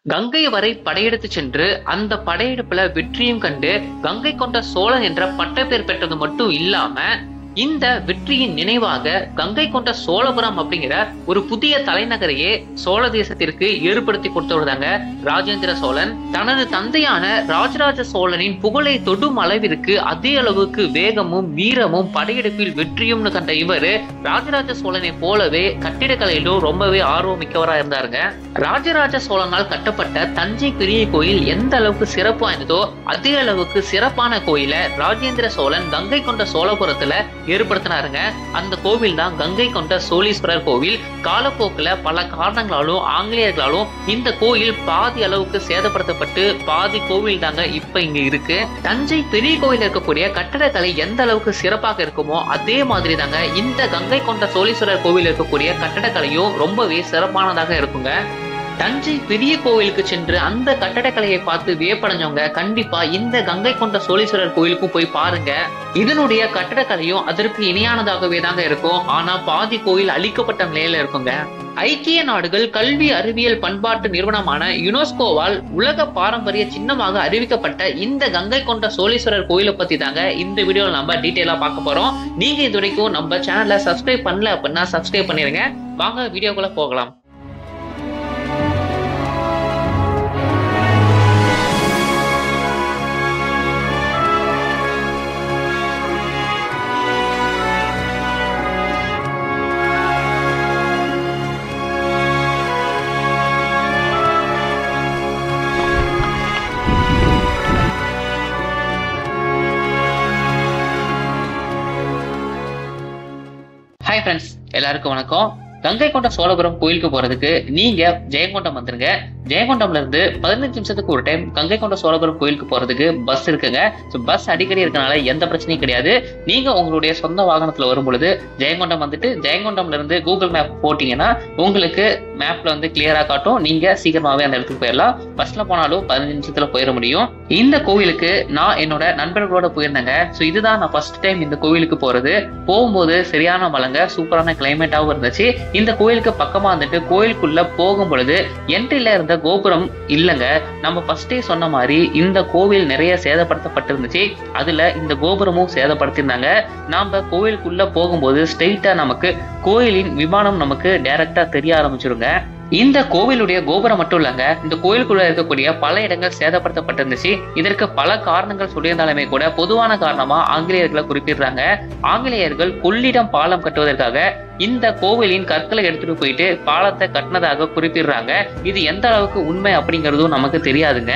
கங்கை வரை படையெடுத்து சென்று அந்த படையெடுப்புல வெற்றியும் கண்டு கங்கை கொண்ட சோழன் என்ற பட்டப்பேர் பெற்றது மட்டும் இல்லாம இந்த வெற்றியின் நினைவாக கங்கை கொண்ட சோழபுரம் அப்படிங்கிற ஒரு புதிய தலைநகரையே சோழ தேசத்திற்கு ஏற்படுத்தி கொடுத்தவர்தாங்க ராஜேந்திர சோழன். தனது தந்தையான ராஜராஜ சோழனின் புகழை தொடும் அளவிற்கு அதே அளவுக்கு வேகமும் வீரமும் படையெடுப்பில் வெற்றியும்னு கண்ட இவர் ராஜராஜ சோழனை போலவே கட்டிடக்கலையிலும் ரொம்பவே ஆர்வமிக்கவரா இருந்தாருங்க. ராஜராஜ சோழனால் கட்டப்பட்ட தஞ்சை பெரிய கோயில் எந்த அளவுக்கு சிறப்பு வாய்ந்ததோ அதே அளவுக்கு சிறப்பான கோயில ராஜேந்திர சோழன் கங்கை கொண்ட சோழபுரத்துல ஏற்படுத்தினாருங்க. அந்த கோவில் தான் கங்கை கொண்ட சோழீஸ்வரர் கோவில். காலப்போக்கில் பல காரணங்களாலும் ஆங்கிலேயர்களாலும் இந்த கோயில் பாதி அளவுக்கு சேதப்படுத்தப்பட்டு பாதி கோவில் தாங்க இப்ப இங்க இருக்கு. தஞ்சை பெரிய கோயில் இருக்கக்கூடிய கட்டடக்கலை எந்த அளவுக்கு சிறப்பாக இருக்குமோ அதே மாதிரி தாங்க இந்த கங்கை கொண்ட சோழீஸ்வரர் கோவில் இருக்கக்கூடிய கட்டடக்கலையும் ரொம்பவே சிறப்பானதாக இருக்குங்க. தஞ்சை பெரிய கோவிலுக்கு சென்று அந்த கட்டடக்கலையை பார்த்து வியப்படைஞ்சவங்க கண்டிப்பா இந்த கங்கை கொண்ட சோழீஸ்வரர் கோயிலுக்கும் போய் பாருங்க. இதனுடைய கட்டடக்கலையும் அதற்கு இணையானதாகவே தாங்க இருக்கும். ஆனா பாதி கோயில் அழிக்கப்பட்ட நிலையில இருக்குங்க. ஐக்கிய நாடுகள் கல்வி அறிவியல் பண்பாட்டு நிறுவனமான யுனெஸ்கோவால் உலக பாரம்பரிய சின்னமாக அறிவிக்கப்பட்ட இந்த கங்கை கொண்ட சோழீஸ்வரர் கோயிலை பத்தி தாங்க இந்த வீடியோல நம்ம டீட்டெயிலா பார்க்க போறோம். நீங்க இது வரைக்கும் நம்ம சேனலை சப்ஸ்கிரைப் பண்ணல அப்படின்னா சப்ஸ்கிரைப் பண்ணிருங்க. வாங்க வீடியோக்குள்ள போகலாம். ஹாய் ஃப்ரெண்ட்ஸ், எல்லாருக்கும் வணக்கம். கங்கை கொண்ட சோழபுரம் கோயிலுக்கு போறதுக்கு நீங்க ஜெயங்கொண்டம் வந்துருங்க. ஜெயங்கொண்டம்ல இருந்து 15 நிமிஷத்துக்கு ஒரு டைம் கங்கை கொண்ட சோழபுரம் கோயிலுக்கு போறதுக்கு பஸ் இருக்குங்க. பஸ் அடிக்கடி இருக்கனால எந்த பிரச்சனையும் கிடையாது. நீங்க உங்களுடைய சொந்த வாகனத்துல வரும் பொழுது ஜெயங்கொண்டம் வந்துட்டு ஜெயங்கொண்டம்ல இருந்து கூகுள் மேப் போட்டீங்கன்னா உங்களுக்கு மேப்ல வந்து கிளியரா காட்டும். நீங்க சீக்கிரமாவே அந்த இடத்துக்கு போயிடலாம். பஸ்ல போனாலும் 15 நிமிஷத்துல போயிட முடியும். இந்த கோவிலுக்கு நான் என்னோட நண்பர்களோட போயிருந்தேங்க. இதுதான் நான் ஃபர்ஸ்ட் டைம் இந்த கோவிலுக்கு போறது. போகும்போது சரியான மழைங்க, சூப்பரான கிளைமேட்டாவும் இருந்துச்சு. இந்த கோயிலுக்கு பக்கமா வந்துட்டு கோயிலுக்குள்ள போகும் பொழுது என்ட்ரில இருந்த கோபுரம் இல்லங்க. நம்ம ஃபர்ஸ்டே சொன்ன மாதிரி இந்த கோவில் நிறைய சேதப்படுத்தப்பட்டிருந்துச்சு. அதுல இந்த கோபுரமும் சேதப்படுத்திருந்தாங்க. நாம கோவிலுக்குள்ள போகும்போது ஸ்ட்ரெயிட்டா நமக்கு கோயிலின் விமானம் நமக்கு டைரக்டா தெரிய ஆரம்பிச்சிருங்க. இந்த கோவிலுடைய கோபுரம் மட்டும் இல்லங்க, இந்த கோயிலுக்குள்ள இருக்கக்கூடிய பல இடங்கள் சேதப்படுத்தப்பட்டிருந்துச்சு. இதற்கு பல காரணங்கள் சொல்லியிருந்தாலுமே கூட பொதுவான காரணமா ஆங்கிலேயர்களை குறிப்பிடுறாங்க. ஆங்கிலேயர்கள் கொள்ளிடம் பாலம் கட்டுவதற்காக இந்த கோவிலின் கற்களை எடுத்துட்டு போயிட்டு பாலத்தை கட்டினதாக குறிப்பிடுறாங்க. இது எந்த அளவுக்கு உண்மை அப்படிங்கிறதும் நமக்கு தெரியாதுங்க.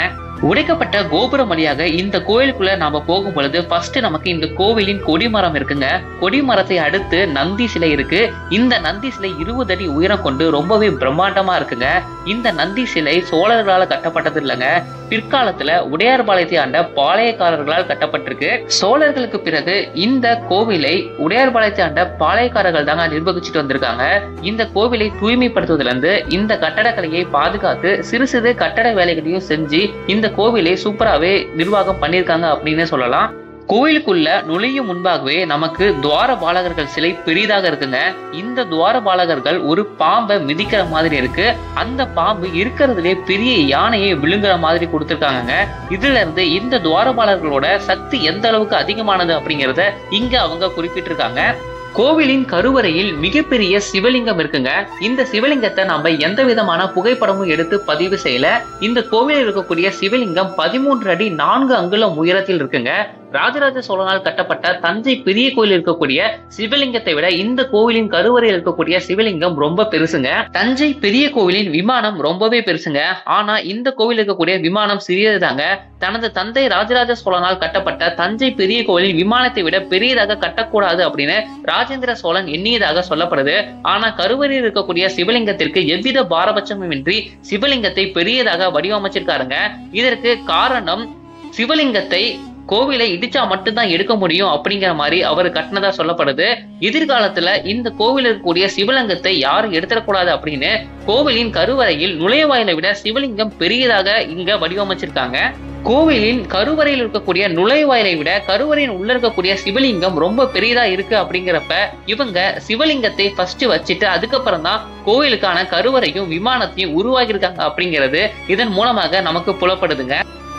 உடைக்கப்பட்ட கோபுரம் வழியாக இந்த கோயிலுக்குள்ள நாம போகும் பொழுது ஃபர்ஸ்ட் நமக்கு இந்த கோவிலின் கொடிமரம் இருக்குங்க. கொடிமரத்தை அடுத்து நந்தி சிலை இருக்கு. இந்த நந்தி சிலை 20 அடி உயரம் கொண்டு ரொம்பவே பிரம்மாண்டமா இருக்குங்க. இந்த நந்தி சிலை சோழர்களால் கட்டப்பட்டது இல்லைங்க. பிற்காலத்துல உடையார்பாளையத்தை ஆண்ட பாளையக்காரர்களால் கட்டப்பட்டிருக்கு. சோழர்களுக்கு பிறகு இந்த கோவிலை உடையார்பாளையத்தை ஆண்ட பாளையக்காரர்கள் தாங்க நிர்வகிச்சுட்டு வந்திருக்காங்க. இந்த கோவிலை தூய்மைப்படுத்துவதிலிருந்து இருந்து இந்த கட்டடக்கலையை பாதுகாத்து சிறு சிறு கட்டட வேலைகளையும் செஞ்சு இந்த கோவிலை சூப்பராகவே நிர்வாகம் பண்ணியிருக்காங்க அப்படின்னு சொல்லலாம். கோயிலுக்குள்ள நுழையும் முன்பாகவே நமக்கு துவார பாலகர்கள் சிலை பெரிதாக இருக்குங்க. இந்த துவார பாலகர்கள் ஒரு பாம்பை மிதிக்கிற மாதிரி இருக்கு. அந்த பாம்பு இருக்கிறதுலே பெரிய யானையை விழுங்குற மாதிரி கொடுத்துருக்காங்க. இதுல இருந்து இந்த துவாரபாலர்களோட சக்தி எந்த அளவுக்கு அதிகமானது அப்படிங்கிறத இங்க அவங்க குறிப்பிட்டிருக்காங்க. கோவிலின் கருவறையில் மிகப்பெரிய சிவலிங்கம் இருக்குங்க. இந்த சிவலிங்கத்தை நம்ம எந்த விதமான புகைப்படமும் எடுத்து பதிவு செய்யல. இந்த கோவிலில் இருக்கக்கூடிய சிவலிங்கம் 13 அடி 4 அங்குலம் உயரத்தில் இருக்குங்க. ராஜராஜ சோழனால் கட்டப்பட்ட தஞ்சை பெரிய கோயில் இருக்கக்கூடிய சிவலிங்கத்தை விட இந்த கோவிலின் கருவறையில் இருக்கக்கூடிய சிவலிங்கம் ரொம்ப பெருசுங்க. தஞ்சை பெரிய கோவிலின் விமானம் ரொம்பவே பெருசுங்க. ஆனா இந்த கோவில் இருக்கக்கூடிய விமானம் சிறியதுதாங்க. தனது தந்தை ராஜராஜ சோழனால் கட்டப்பட்ட தஞ்சை பெரிய கோவிலின் விமானத்தை விட பெரியதாக கட்டக்கூடாது அப்படின்னு ராஜேந்திர சோழன் எண்ணியதாக சொல்லப்படுது. ஆனா கருவறையில் இருக்கக்கூடிய சிவலிங்கத்திற்கு எவ்வித பாரபட்சமுமின்றி சிவலிங்கத்தை பெரியதாக வடிவமைச்சிருக்காருங்க. இதற்கு காரணம் சிவலிங்கத்தை கோவிலை இடிச்சா மட்டும்தான் எடுக்க முடியும் அப்படிங்கிற மாதிரி அவர் கட்டினதா சொல்லப்படுது. எதிர்காலத்துல இந்த கோவில் இருக்கக்கூடிய சிவலிங்கத்தை யாரும் எடுத்துடக்கூடாது அப்படின்னு கோவிலின் கருவறையில் நுழைவாயிலை விட சிவலிங்கம் பெரியதாக இங்க வடிவமைச்சிருக்காங்க. கோவிலின் கருவறையில் இருக்கக்கூடிய நுழைவாயிலை விட கருவறையின் உள்ள இருக்கக்கூடிய சிவலிங்கம் ரொம்ப பெரியதா இருக்கு அப்படிங்கிறப்ப இவங்க சிவலிங்கத்தை ஃபர்ஸ்ட் வச்சுட்டு அதுக்கப்புறம் தான் கோவிலுக்கான கருவறையும் விமானத்தையும் உருவாக்கியிருக்காங்க அப்படிங்கிறது இதன் மூலமாக நமக்கு புலப்படுதுங்க.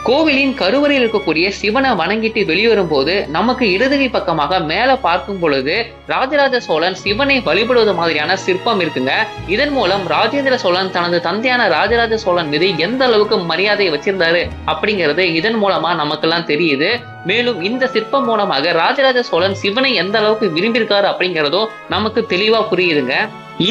கோவிலின் கருவறையில் இருக்கக்கூடிய சிவனை வணங்கிட்டு வெளியேறும் போது நமக்கு இடதுகை பக்கமாக மேல பார்க்கும் பொழுது ராஜராஜ சோழன் சிவனை வழிபடுவது மாதிரியான சிற்பம் இருக்குங்க. இதன் மூலம் ராஜேந்திர சோழன் தனது தந்தையான ராஜராஜ சோழன் மீது எந்த அளவுக்கு மரியாதை வச்சிருந்தாரு அப்படிங்கிறது இதன் மூலமா நமக்கெல்லாம் தெரியுது. மேலும் இந்த சிற்பம் மூலமாக ராஜராஜ சோழன் சிவனை எந்த அளவுக்கு விரும்பியிருக்காரு அப்படிங்கிறதும் நமக்கு தெளிவா புரியுதுங்க.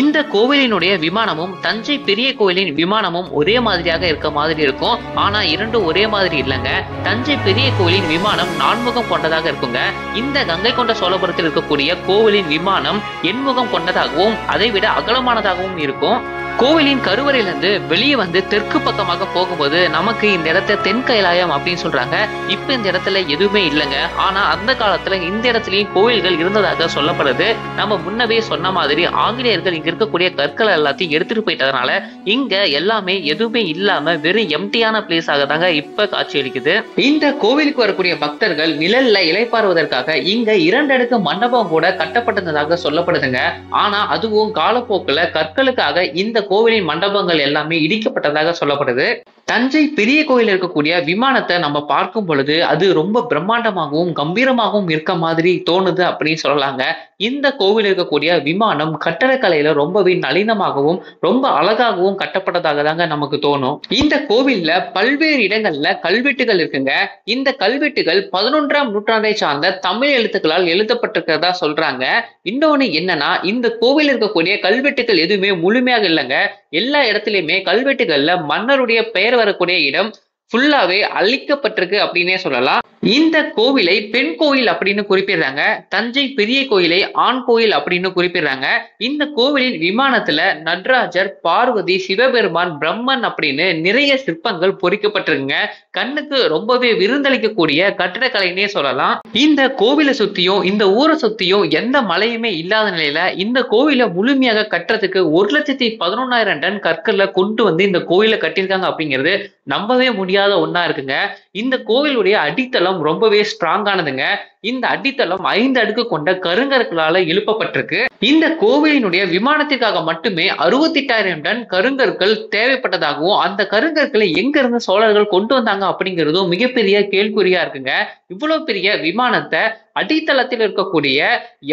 இந்த கோவிலினுடைய விமானமும் தஞ்சை பெரிய கோவிலின் விமானமும் ஒரே மாதிரியாக இருக்க மாதிரி இருக்கும். ஆனா இரண்டும் ஒரே மாதிரி இல்லைங்க. தஞ்சை பெரிய கோவிலின் விமானம் நான்முகம் கொண்டதாக இருக்குங்க. இந்த கங்கை கொண்ட சோழபுரத்தில் இருக்கக்கூடிய கோவிலின் விமானம் எண்முகம் கொண்டதாகவும் அதை விட அகலமானதாகவும் இருக்கும். கோவிலின் கருவறையிலிருந்து வெளியே வந்து தெற்கு பக்கமாக போகும்போது நமக்கு இந்த இடத்த தென் கைலாயம் அப்படின்னு சொல்றாங்க. இப்ப இந்த இடத்துல எதுவுமே இல்லைங்க. ஆனா அந்த காலத்துல இந்த இடத்துலயும் கோவில்கள் இருந்ததாக சொல்லப்படுது. நம்ம முன்னவே சொன்ன மாதிரி ஆங்கிலேயர்கள் இங்க இருக்கக்கூடிய கற்கள் எல்லாத்தையும் எடுத்துட்டு போயிட்டதுனால இங்க எல்லாமே எதுவுமே இல்லாம வெறும் எம்டியான பிளேஸ் ஆக தாங்க இப்ப காட்சி அளிக்குது. இந்த கோவிலுக்கு வரக்கூடிய பக்தர்கள் நிழல்ல இளைப்பாறுவதற்காக இங்க 2 அடுக்கு மண்டபம் கூட கட்டப்பட்டதாக சொல்லப்படுதுங்க. ஆனா அதுவும் காலப்போக்குல கற்களுக்காக இந்த கோவிலின் மண்டபங்கள் எல்லாமே இடிக்கப்பட்டதாக சொல்லப்படுது. தஞ்சை பெரிய கோயில் இருக்கக்கூடிய விமானத்தை நம்ம பார்க்கும் பொழுது அது ரொம்ப பிரம்மாண்டமாகவும் கம்பீரமாகவும் இருக்க மாதிரி தோணுது அப்படின்னு சொல்லலாங்க. இந்த கோவில் இருக்கக்கூடிய விமானம் கட்டடக்கலையில ரொம்பவே நளினமாகவும் ரொம்ப அழகாகவும் கட்டப்பட்டதாக தாங்க நமக்கு தோணும். இந்த கோவில்ல பல்வேறு இடங்கள்ல கல்வெட்டுகள் இருக்குங்க. இந்த கல்வெட்டுகள் 11ஆம் நூற்றாண்டை சார்ந்த தமிழ் எழுத்துக்களால் எழுதப்பட்டிருக்கிறதா சொல்றாங்க. இன்னொன்னு என்னன்னா இந்த கோவில் இருக்கக்கூடிய கல்வெட்டுகள் எதுவுமே முழுமையாக இல்லைங்க. எல்லா இடத்துலயுமே கல்வெட்டுகள்ல மன்னருடைய பெயர் வரக்கூடிய இடம் ஃபுல்லாவே அழிக்கப்பட்டிருக்கு அப்படின்னே சொல்லலாம். இந்த கோவிலை பெண் கோயில் அப்படின்னு குறிப்பிடுறாங்க. தஞ்சை பெரிய கோயிலை ஆண் கோயில் அப்படின்னு குறிப்பிடுறாங்க. இந்த கோவிலின் விமானத்துல நடராஜர், பார்வதி, சிவபெருமான், பிரம்மன் அப்படின்னு நிறைய சிற்பங்கள் பொறிக்கப்பட்டிருக்குங்க. கண்ணுக்கு ரொம்பவே விருந்தளிக்கக்கூடிய கட்டிடக்கலைன்னே சொல்லலாம். இந்த கோவிலை சுத்தியும் இந்த ஊரை சுத்தியும் எந்த மலையுமே இல்லாத நிலையில இந்த கோவிலை முழுமையாக கட்டுறதுக்கு 1,11,000 டன் கற்களை கொண்டு வந்து இந்த கோயிலை கட்டியிருக்காங்க அப்படிங்கிறது நம்பவே முடியாத ஒண்ணா இருக்குங்க. இந்த கோவிலுடைய அடித்தளம் ரொம்பவே ஸ்ட்ராங்கானதுங்க. இந்த அடித்தளம் 5 அடுக்கு கொண்ட கருங்கற்களால எழுப்பப்பட்டிருக்கு. இந்த கோவிலினுடைய விமானத்திற்காக மட்டுமே 68,000 டன் கருங்கற்கள் தேவைப்பட்டதாகவும் அந்த கருங்கற்களை எங்க இருந்து சோழர்கள் கொண்டு வந்தாங்க அப்படிங்கிறதும் மிகப்பெரிய கேள்விக்குறியா இருக்குங்க. இவ்வளவு பெரிய விமானத்தை அடித்தளத்தில் இருக்கக்கூடிய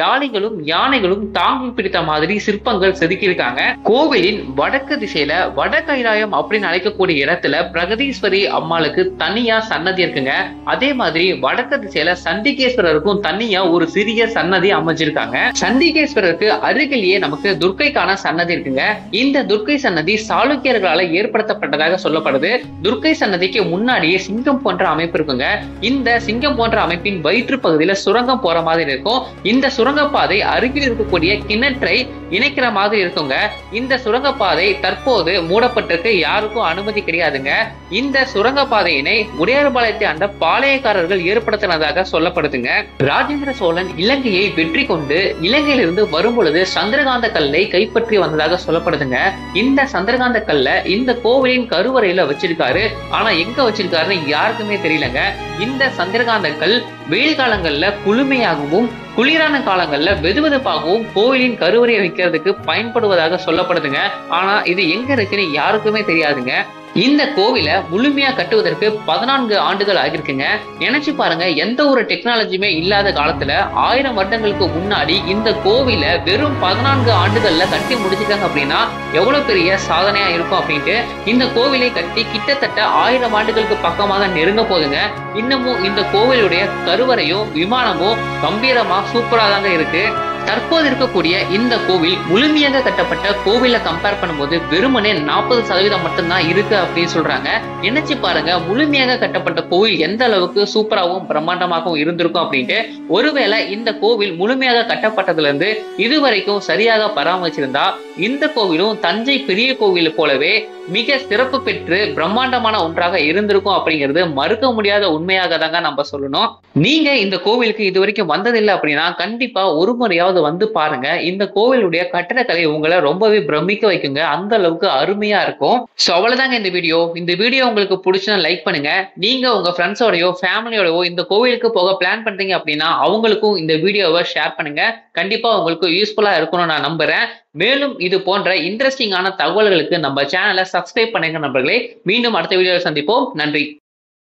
யானைகளும் யானைகளும் தாங்கி பிடித்த மாதிரி சிற்பங்கள் செதுக்கியிருக்காங்க. கோவிலின் வடக்கு திசையில வட கைலாயம் அப்படின்னு அழைக்கக்கூடிய இடத்துல பிரகதீஸ்வரி அம்மாளுக்கு தனியா சன்னதி இருக்குங்க. அதே மாதிரி வடக்கு திசையில சண்டிகேஸ்வரருக்கும் தனியா ஒரு சிறிய சன்னதி அமைஞ்சிருக்காங்க. சண்டிகேஸ்வரருக்கு அருகிலேயே நமக்கு துர்க்கைக்கான சன்னதி இருக்குங்க. இந்த துர்க்கை சன்னதி சாளுக்கியர்களால ஏற்படுத்தப்பட்டதாக சொல்லப்படுது. துர்க்கை சன்னதிக்கு முன்னாடியே சிங்கம் போன்ற அமைப்பு இருக்குங்க. இந்த சிங்கம் போன்ற அமைப்பின் வயிற்று பகுதியில சுரங்கம் போற மாதிரி இருக்கும். இந்த சுரங்கப்பாதை அருகில் இருக்கக்கூடிய கிணற்றை இணைக்கிற மாதிரி இருக்குங்க. இந்த சுரங்கப்பாதை தற்போது மூடப்பட்டிருக்கு. யாருக்கும் அனுமதி கிடையாதுங்க. இந்த சுரங்கப்பாதையினை உடையார்பாளையத்தை ஆண்ட பாளையக்காரர்கள் ஏற்படுத்தினதாக சொல்லப்படுதுங்க. ராஜேந்திர சோழன் இலங்கையை வெற்றி கொண்டு இலங்கையிலிருந்து வரும் பொழுது சந்திரகாந்த கல்லை கைப்பற்றி வந்ததாக சொல்லப்படுதுங்க. இந்த சந்திரகாந்த கல்ல இந்த கோவிலின் கருவறையில வச்சிருக்காரு. ஆனா எங்க வச்சிருக்காருன்னு யாருக்குமே தெரியலங்க. இந்த சந்திரகாந்த கல் வெயில் காலங்கள்ல குளுமையாகவும் குளிரான காலங்கள்ல வெதுவெதுப்பாகவும் கோவிலின் கருவறையை வைக்கிறதுக்கு பயன்படுவதாக சொல்லப்படுதுங்க. ஆனா இது எங்க இருக்குன்னு யாருக்குமே தெரியாதுங்க. இந்த கோவிலை முழுமையா கட்டுவதற்கு 14 ஆண்டுகள் ஆகிருக்குங்க. நினைச்சு பாருங்க, எந்த ஒரு டெக்னாலஜியுமே இல்லாத காலத்துல 1000 வருடங்களுக்கு முன்னாடி இந்த கோவிலை வெறும் 14 ஆண்டுகள்ல கட்டி முடிச்சிருக்காங்க அப்படின்னா எவ்வளவு பெரிய சாதனையா இருக்கும் அப்படின்ட்டு. இந்த கோவிலை கட்டி கிட்டத்தட்ட 1000 ஆண்டுகளுக்கு பக்கமாக நெருங்க போதுங்க. இன்னமும் இந்த கோவிலுடைய கருவறையும் விமானமும் கம்பீரமா சூப்பரா தாங்க இருக்கு. தற்போது இருக்கக்கூடிய இந்த கோவில் முழுமையாக கட்டப்பட்ட கோவிலை கம்பேர் பண்ணும்போது வெறுமனே 40% மட்டும்தான் இருக்கு அப்படின்னு சொல்றாங்க. நினைச்சு பாருங்க, முழுமையாக கட்டப்பட்ட கோவில் எந்த அளவுக்கு சூப்பராகவும் பிரம்மாண்டமாகவும் இருந்திருக்கும் அப்படின்ட்டு. ஒருவேளை இந்த கோவில் முழுமையாக கட்டப்பட்டதுல இருந்து இதுவரைக்கும் சரியாக பராமரிச்சிருந்தா இந்த கோவிலும் தஞ்சை பெரிய கோவில் போலவே மிக சிறப்பு பெற்று பிரம்மாண்டமான ஒன்றாக இருந்திருக்கும் அப்படிங்கிறது மறுக்க முடியாத உண்மையாக தாங்க நம்ம சொல்லணும். நீங்க இந்த கோவிலுக்கு இதுவரைக்கும் வந்ததில்லை அப்படின்னா கண்டிப்பா ஒரு முறையாவது தடவையாவது வந்து பாருங்க. இந்த கோவிலுடைய கட்டடக்கலை உங்களை ரொம்பவே பிரமிக்க வைக்குங்க. அந்த அளவுக்கு அருமையா இருக்கும். சோ அவ்வளவுதாங்க இந்த வீடியோ. இந்த வீடியோ உங்களுக்கு பிடிச்சா லைக் பண்ணுங்க. நீங்க உங்க ஃப்ரெண்ட்ஸோடயோ ஃபேமிலியோடயோ இந்த கோவிலுக்கு போக பிளான் பண்றீங்க அப்படின்னா அவங்களுக்கும் இந்த வீடியோவை ஷேர் பண்ணுங்க. கண்டிப்பா உங்களுக்கு யூஸ்ஃபுல்லா இருக்கும்னு நான் நம்புறேன். மேலும் இது போன்ற இன்ட்ரெஸ்டிங்கான தகவல்களுக்கு நம்ம சேனலை சப்ஸ்கிரைப் பண்ணுங்க நண்பர்களே. மீண்டும் அடுத்த வீடியோவில் சந்திப்போம். நன்றி.